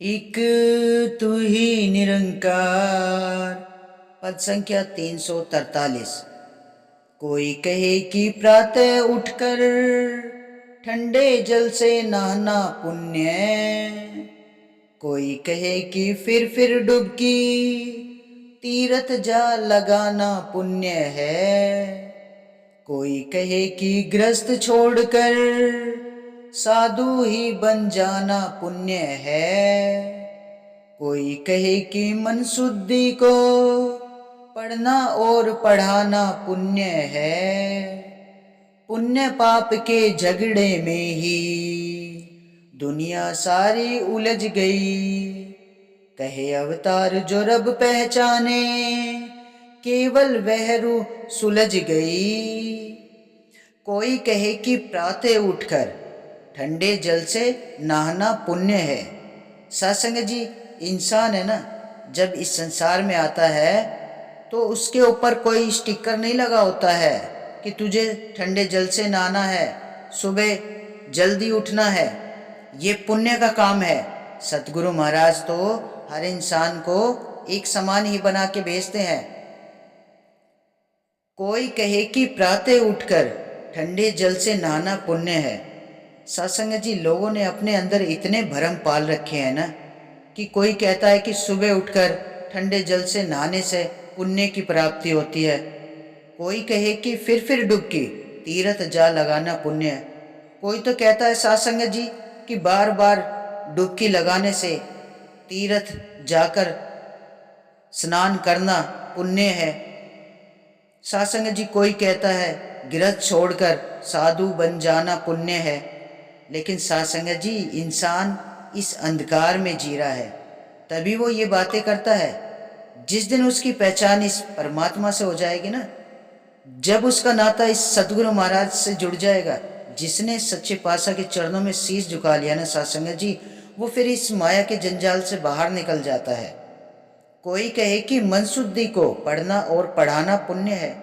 एक तू ही निरंकार। पद संख्या 343। कोई कहे कि प्रातः उठकर ठंडे जल से नहाना पुण्य, कोई कहे कि फिर डुबकी तीरथ जा लगाना पुण्य है, कोई कहे कि गृहस्थ छोड़कर साधु ही बन जाना पुण्य है, कोई कहे कि मन शुद्धि को पढ़ना और पढ़ाना पुण्य है। पुण्य पाप के झगड़े में ही दुनिया सारी उलझ गई, कहे अवतार जो रब पहचाने केवल वह रूह सुलझ गई। कोई कहे कि प्रातः उठकर ठंडे जल से नहाना पुण्य है। सत्संग जी, इंसान है ना, जब इस संसार में आता है तो उसके ऊपर कोई स्टिकर नहीं लगा होता है कि तुझे ठंडे जल से नहाना है, सुबह जल्दी उठना है, ये पुण्य का काम है। सतगुरु महाराज तो हर इंसान को एक समान ही बना के भेजते हैं। कोई कहे कि प्रातः उठकर ठंडे जल से नहाना पुण्य है। सत्संग जी, लोगों ने अपने अंदर इतने भरम पाल रखे हैं ना कि कोई कहता है कि सुबह उठकर ठंडे जल से नहाने से पुण्य की प्राप्ति होती है, कोई कहे कि फिर डुबकी तीरथ जा लगाना पुण्य है। कोई तो कहता है सत्संग जी कि बार बार डुबकी लगाने से तीर्थ जाकर स्नान करना पुण्य है। सत्संग जी, कोई कहता है गृहस्थ छोड़कर साधु बन जाना पुण्य है। लेकिन सत्संग जी, इंसान इस अंधकार में जी रहा है, तभी वो ये बातें करता है। जिस दिन उसकी पहचान इस परमात्मा से हो जाएगी ना, जब उसका नाता इस सतगुरु महाराज से जुड़ जाएगा, जिसने सच्चे पातशाह के चरणों में शीश झुका लिया ना सत्संग जी, वो फिर इस माया के जंजाल से बाहर निकल जाता है। कोई कहे कि मन शुद्धि को पढ़ना और पढ़ाना पुण्य है।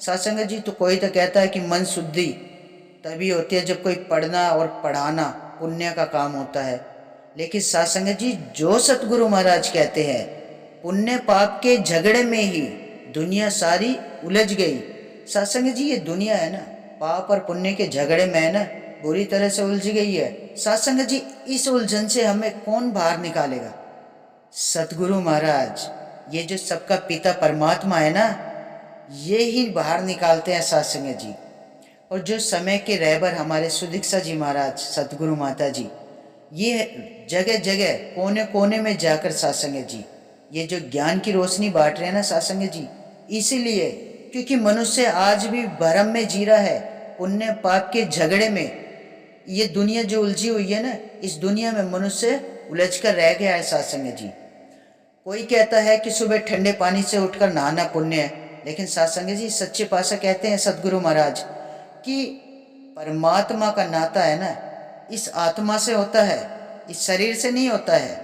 सत्संग जी, तो कोई तो कहता है कि मन शुद्धि तभी होती है जब कोई पढ़ना और पढ़ाना पुण्य का काम होता है। लेकिन सत्संग जी, जो सतगुरु महाराज कहते हैं पुण्य पाप के झगड़े में ही दुनिया सारी उलझ गई। सत्संग जी, ये दुनिया है ना, पाप और पुण्य के झगड़े में है ना, बुरी तरह से उलझ गई है। सत्संग जी, इस उलझन से हमें कौन बाहर निकालेगा? सतगुरु महाराज, ये जो सबका पिता परमात्मा है ना, ये ही बाहर निकालते हैं सत्संग जी। और जो समय के रहबर हमारे सुदीक्षा जी महाराज, सतगुरु माता जी, ये जगह जगह कोने कोने में जाकर सत्संग जी ये जो ज्ञान की रोशनी बांट रहे हैं ना सत्संग जी, इसीलिए क्योंकि मनुष्य आज भी भरम में जी रहा है, पुण्य पाप के झगड़े में। ये दुनिया जो उलझी हुई है ना, इस दुनिया में मनुष्य उलझ कर रह गया है सत्संग जी। कोई कहता है कि सुबह ठंडे पानी से उठकर नहाना पुण्य है, लेकिन सत्संग जी, सच्चे पातशाह कहते हैं सतगुरु महाराज कि परमात्मा का नाता है ना, इस आत्मा से होता है, इस शरीर से नहीं होता है।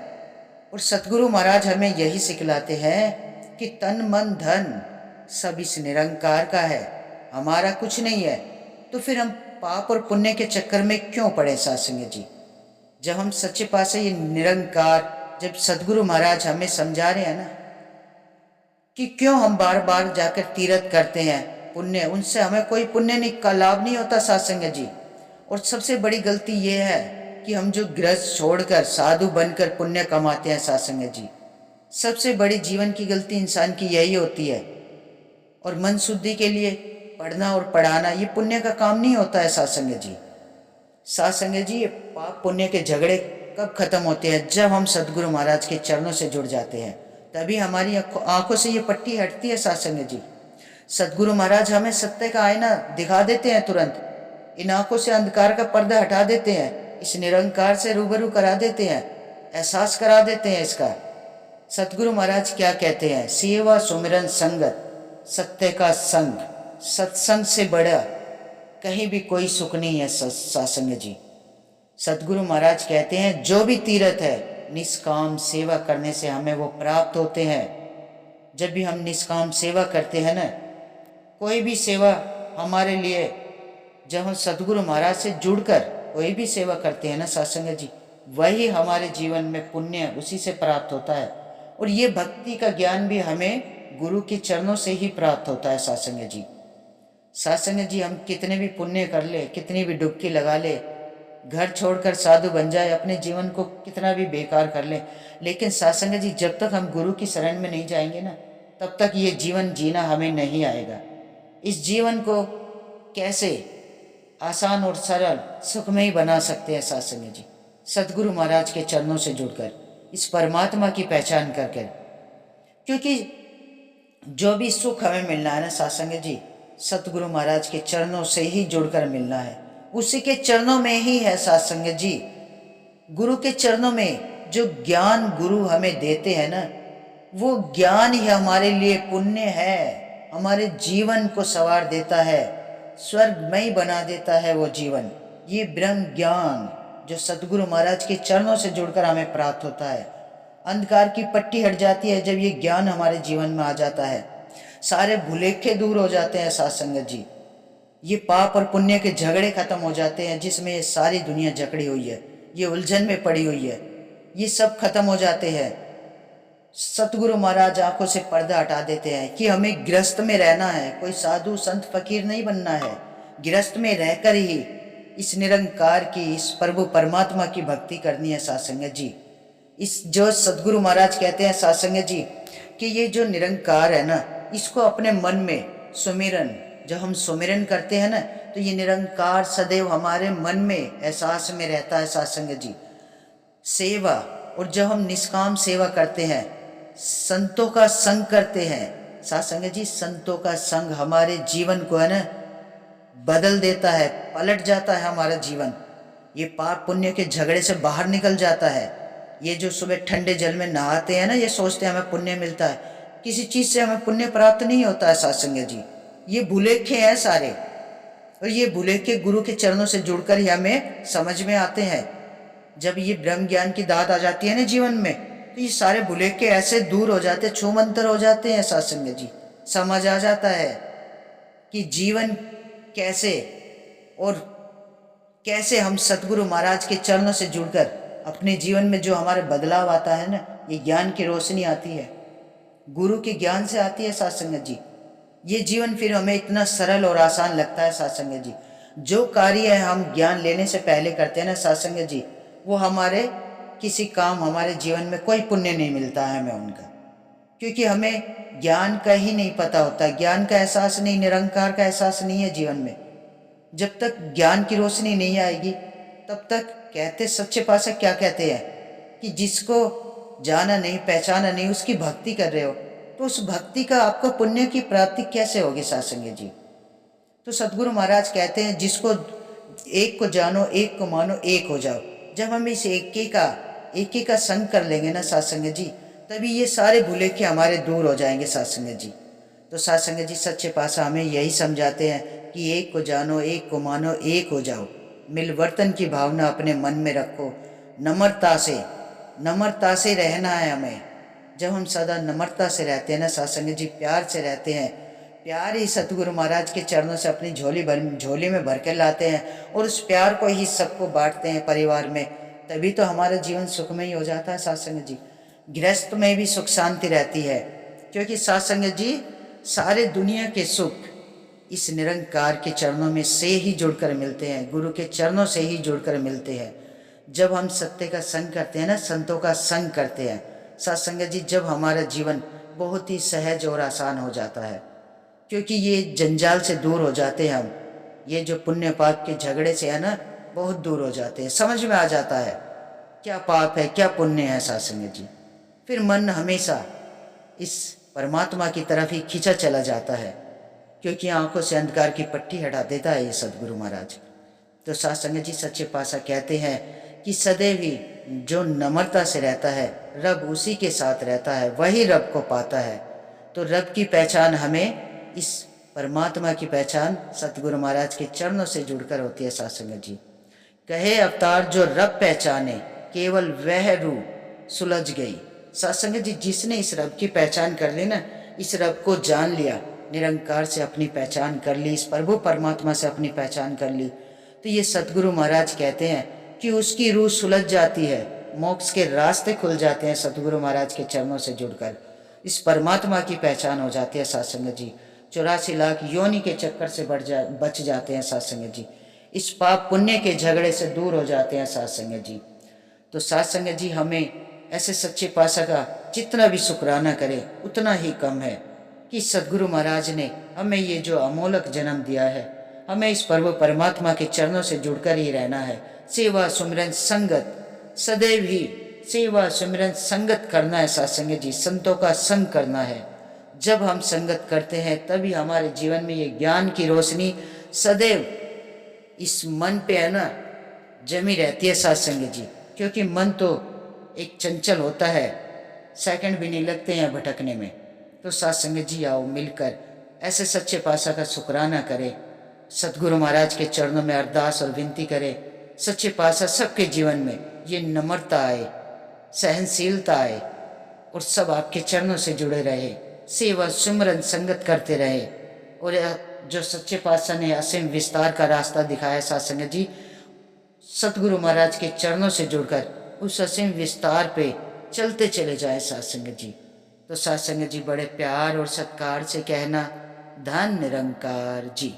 और सतगुरु महाराज हमें यही सिखलाते हैं कि तन मन धन सब इस निरंकार का है, हमारा कुछ नहीं है। तो फिर हम पाप और पुण्य के चक्कर में क्यों पड़े सत्संग जी? जब हम सच्चे पातशाह ये निरंकार, जब सतगुरु महाराज हमें समझा रहे हैं ना कि क्यों हम बार बार जाकर तीर्थ करते हैं, पुण्य, उनसे हमें कोई पुण्य का लाभ नहीं होता सत्संग जी। और सबसे बड़ी गलती ये है कि हम जो गृहस्थ छोड़कर साधु बनकर पुण्य कमाते हैं सत्संग जी, सबसे बड़ी जीवन की गलती इंसान की यही होती है। और मन शुद्धि के लिए पढ़ना और पढ़ाना ये पुण्य का काम नहीं होता है सत्संग जी। सत्संग जी, ये पाप पुण्य के झगड़े कब खत्म होते हैं? जब हम सदगुरु महाराज के चरणों से जुड़ जाते हैं, तभी हमारी आंखों से ये पट्टी हटती है सत्संग जी। सदगुरु महाराज हमें सत्य का आईना दिखा देते हैं तुरंत, इन आंखों से अंधकार का पर्दा हटा देते हैं, इस निरंकार से रूबरू करा देते हैं, एहसास करा देते हैं इसका। सतगुरु महाराज क्या कहते हैं? सेवा सुमिरन संगत सत्य का संग, सत्संग से बड़ा कहीं भी कोई सुख नहीं है सत्संग जी। सतगुरु महाराज कहते हैं जो भी तीर्थ है निष्काम सेवा करने से हमें वो प्राप्त होते हैं। जब भी हम निष्काम सेवा करते हैं ना, कोई भी सेवा हमारे लिए, जब हम सतगुरु महाराज से जुड़कर कोई भी सेवा करते हैं ना सत्संग जी, वही हमारे जीवन में पुण्य उसी से प्राप्त होता है। और ये भक्ति का ज्ञान भी हमें गुरु के चरणों से ही प्राप्त होता है सत्संग जी। सत्संग जी हम कितने भी पुण्य कर ले, कितनी भी डुबकी लगा ले, घर छोड़कर साधु बन जाए, अपने जीवन को कितना भी बेकार कर ले, लेकिन सत्संग जी जब तक हम गुरु की शरण में नहीं जाएंगे ना, तब तक ये जीवन जीना हमें नहीं आएगा। इस जीवन को कैसे आसान और सरल सुखमय बना सकते हैं सत्संग जी? सदगुरु महाराज के चरणों से जुड़कर, इस परमात्मा की पहचान कर कर। क्योंकि जो भी सुख हमें मिलना है ना सत्संग जी, सतगुरु महाराज के चरणों से ही जुड़कर मिलना है। उसी के चरणों में ही है सत्संग जी। गुरु के चरणों में जो ज्ञान गुरु हमें देते हैं ना, वो ज्ञान ही हमारे लिए पुण्य है, हमारे जीवन को संवार देता है, स्वर्गमय बना देता है वो जीवन। ये ब्रह्म ज्ञान जो सतगुरु महाराज के चरणों से जुड़कर हमें प्राप्त होता है, अंधकार की पट्टी हट जाती है जब ये ज्ञान हमारे जीवन में आ जाता है। सारे भुलेखे दूर हो जाते हैं सत्संग जी। ये पाप और पुण्य के झगड़े खत्म हो जाते हैं जिसमें ये सारी दुनिया जकड़ी हुई है, ये उलझन में पड़ी हुई है, ये सब खत्म हो जाते हैं। सतगुरु महाराज आंखों से पर्दा हटा देते हैं कि हमें गृहस्थ में रहना है, कोई साधु संत फकीर नहीं बनना है। गृहस्थ में रहकर ही इस निरंकार की, इस प्रभु परमात्मा की भक्ति करनी है सत्संग जी। इस जो सतगुरु महाराज कहते हैं सत्संग जी कि ये जो निरंकार है ना, इसको अपने मन में सुमिरन, जब हम सुमिरन करते हैं ना, तो ये निरंकार सदैव हमारे मन में एहसास में रहता है सत्संग जी। सेवा, और जब हम निष्काम सेवा करते हैं, संतों का संग करते हैं सत्संग जी, संतों का संग हमारे जीवन को है ना बदल देता है, पलट जाता है हमारा जीवन। ये पाप पुण्य के झगड़े से बाहर निकल जाता है। ये जो सुबह ठंडे जल में नहाते हैं ना, ये सोचते हैं हमें पुण्य मिलता है, किसी चीज़ से हमें पुण्य प्राप्त नहीं होता है सत्संग जी। ये भुलेखे हैं सारे, और ये भुलेखे गुरु के चरणों से जुड़कर ही हमें समझ में आते हैं। जब ये ब्रह्म ज्ञान की दात आ जाती है ना जीवन में, तो ये सारे भुलेखे ऐसे दूर हो जाते, छूमंतर हो जाते हैं सत्संग जी। समझ आ जाता है कि जीवन कैसे, और कैसे हम सतगुरु महाराज के चरणों से जुड़कर अपने जीवन में जो हमारे बदलाव आता है ना, ये ज्ञान की रोशनी आती है, गुरु के ज्ञान से आती है सत्संग जी। ये जीवन फिर हमें इतना सरल और आसान लगता है सत्संग जी। जो कार्य हम ज्ञान लेने से पहले करते हैं ना सत्संग जी, वो हमारे किसी काम, हमारे जीवन में कोई पुण्य नहीं मिलता है हमें उनका, क्योंकि हमें ज्ञान का ही नहीं पता होता, ज्ञान का एहसास नहीं, निरंकार का एहसास नहीं है जीवन में। जब तक ज्ञान की रोशनी नहीं आएगी तब तक, कहते सच्चे पातशाह क्या कहते हैं कि जिसको जाना नहीं, पहचाना नहीं, उसकी भक्ति कर रहे हो, तो उस भक्ति का आपको पुण्य की प्राप्ति कैसे होगी सत्संग जी? तो सतगुरु महाराज कहते हैं जिसको एक को जानो, एक को मानो, एक हो जाओ। जब हम इस एक ही का संग कर लेंगे ना सत्संग जी, तभी ये सारे भुलेखे हमारे दूर हो जाएंगे सत्संग जी। तो सत्संग जी सच्चे पातशाह हमें यही समझाते हैं कि एक को जानो, एक को मानो, एक हो जाओ। मिलवर्तन की भावना अपने मन में रखो, नम्रता से रहना है हमें। जब हम सदा नम्रता से रहते हैं ना सत्संग जी, प्यार से रहते हैं, प्यार ही सतगुरु महाराज के चरणों से अपनी झोली में भर के लाते हैं, और उस प्यार को ही सबको बांटते हैं परिवार में, तभी तो हमारा जीवन सुखमय हो जाता है सत्संग जी। गृहस्थ में भी सुख शांति रहती है, क्योंकि सत्संग जी सारे दुनिया के सुख इस निरंकार के चरणों में से ही जुड़कर मिलते हैं, गुरु के चरणों से ही जुड़कर मिलते हैं। जब हम सत्य का संग करते हैं ना, संतों का संग करते हैं सत्संग जी, जब हमारा जीवन बहुत ही सहज और आसान हो जाता है, क्योंकि ये जंजाल से दूर हो जाते हैं हम। ये जो पुण्य पाप के झगड़े से है ना, बहुत दूर हो जाते हैं। समझ में आ जाता है क्या पाप है, क्या पुण्य है सत्संग जी। फिर मन हमेशा इस परमात्मा की तरफ ही खींचा चला जाता है, क्योंकि आंखों से अंधकार की पट्टी हटा देता है ये सदगुरु महाराज। तो सत्संग जी सच्चे पातशाह कहते हैं कि सदैव ही जो नम्रता से रहता है, रब उसी के साथ रहता है, वही रब को पाता है। तो रब की पहचान हमें, इस परमात्मा की पहचान सतगुरु महाराज के चरणों से जुड़कर होती है सत्संग जी। कहे अवतार जो रब पहचाने, केवल वह रूह सुलझ गई। सत्संग जी जिसने इस रब की पहचान कर ली ना, इस रब को जान लिया, निरंकार से अपनी पहचान कर ली, इस प्रभु परमात्मा से अपनी पहचान कर ली, तो ये सतगुरु महाराज कहते हैं कि उसकी रूह सुलझ जाती है, मोक्ष के रास्ते खुल जाते हैं सतगुरु महाराज के चरणों से जुड़कर। इस परमात्मा की पहचान हो जाती है साध संगत जी। 84 लाख योनि के चक्कर से बच जाते हैं साध संगत जी। इस पाप पुण्य के झगड़े से दूर हो जाते हैं साध संगत जी। तो साध संगत जी, हमें ऐसे सच्चे पातशाह का जितना भी शुक्राना करें उतना ही कम है कि सदगुरु महाराज ने हमें ये जो अमोलक जन्म दिया है, हमें इस प्रभु परमात्मा के चरणों से जुड़कर ही रहना है। सेवा सुमिरन संगत, सदैव ही सेवा सुमिरन संगत करना है साध संगत जी। संतों का संग करना है। जब हम संगत करते हैं तभी हमारे जीवन में ये ज्ञान की रोशनी सदैव इस मन पे है ना जमी रहती है साध संगत जी। क्योंकि मन तो एक चंचल होता है, सेकंड भी नहीं लगते हैं भटकने में। तो साध संगत जी, आओ मिलकर ऐसे सच्चे पातशाह का शुक्राना करें, सतगुरु महाराज के चरणों में अरदास और विनती करें। सच्चे पातशाह सबके जीवन में ये नम्रता आए, सहनशीलता आए और सब आपके चरणों से जुड़े रहे, सेवा सुमरन संगत करते रहे। और जो सच्चे पातशाह ने असीम विस्तार का रास्ता दिखाया साध संगत जी, सतगुरु महाराज के चरणों से जुड़कर उस असीम विस्तार पे चलते चले जाए साध संगत जी। तो साध संगत जी, बड़े प्यार और सत्कार से कहना, धन निरंकार जी।